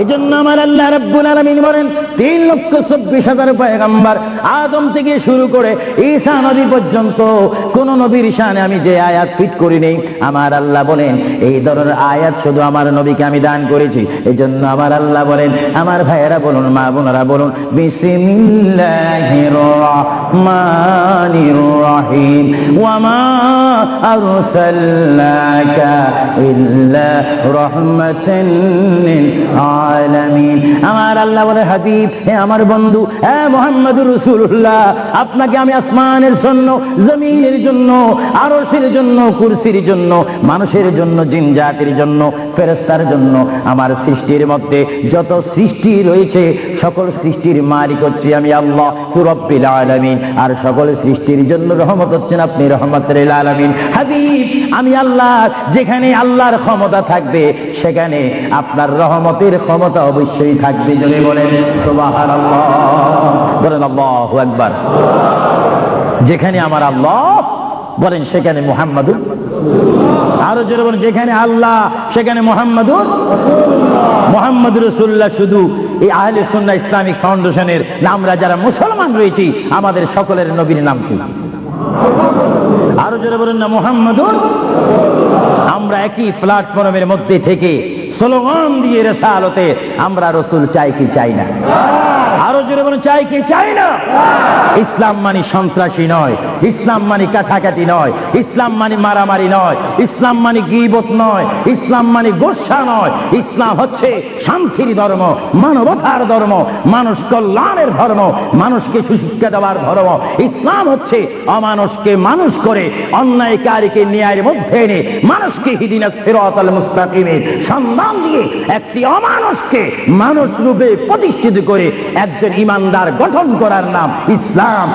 এজন্য আমার আল্লাহ রাব্বুল আলামিন বলেন 3,24,000 পয়গম্বর আদম থেকে শুরু করে ঈসা নবী পর্যন্ত কোন নবীর শানে আমি যে আয়াত ফিট করি নেই, আমার আল্লাহ বলেন এই ধরনের আয়াত শুধু আমার নবীকে আমি দান করেছি। এজন্য আমার আল্লাহ বলেন, আমার ভাইয়েরা বলুন, মা বোনেরা বলুন, বিসমিল্লাহির রহমানির রহিম ওয়া মা আরসালনাকা ইল্লা রাহমাতান লিল আলামিন। আমার আল্লাহ বলে, হাবিব, হে আমার বন্ধু, হে মুহাম্মদুর রাসূলুল্লাহ, আপনাকে আমি আসমানের জন্য, জমিনের জন্য, আরশের জন্য, কুরসির জন্য, মানুষের জন্য, জিন জাতির জন্য, ফেরেশতার জন্য, আমার সৃষ্টির মধ্যে যত সৃষ্টি রয়েছে সকল সৃষ্টির মালিক হচ্ছে আমি আল্লাহ রব্বুল আলামিন। আর সকল সৃষ্টির জন্য রহমত হচ্ছেন আপনি রহমাতুল লিল আলামিন। হাবিব, আমি আল্লাহ, যেখানে আল্লাহর ক্ষমতা থাকবে সেখানে আপনার রহমতের ক্ষমতা অবশ্যই থাকবে। যদি বলেন সুবহানাল্লাহ, বলেন আল্লাহু আকবার। যেখানে আমার আল্লাহ বলেন সেখানে মুহাম্মাদুর, আরো জোরে বলেন, যেখানে আল্লাহ সেখানে মুহাম্মাদুর রাসূলুল্লাহ। শুধু এই আহলে সুন্নাহ ইসলামিক ফাউন্ডেশনের আমরা যারা মুসলমান রয়েছি, আমাদের সকলের নবীর নাম কি? আরো জোরে বলেন না, মুহাম্মাদুর। আমরা একই প্ল্যাটফর্মের মধ্যে থেকে স্লোগান দিয়ে রিসালাতে আমরা রাসূল চাই কি চাই না? আরো জোরে বলেন, চাই কি চাই না? ইসলাম মানে সন্ত্রাসী নয়, ইসলাম মানে কাটাকাটি নয়, ইসলাম মানে মারামারি নয়, ইসলাম মানে গীবত নয়, ইসলাম মানে গোসা নয়। ইসলাম হচ্ছে শান্তির ধর্ম, মানবতার ধর্ম, মানুষ কল্যাণের ধর্ম, মানুষকে সুশিক্ষা দেওয়ার ধর্ম। ইসলাম হচ্ছে অমানুষকে মানুষ করে, অন্যায়কারীকে ন্যায়ের মধ্যে এনে মানুষকে হিদিনাস সিরাতাল মুস্তাকিমের সন্ধান দিয়ে একটি অমানুষকে মানুষ রূপে প্রতিষ্ঠিত করে একজন ইমানদার গঠন করার নাম ইসলাম।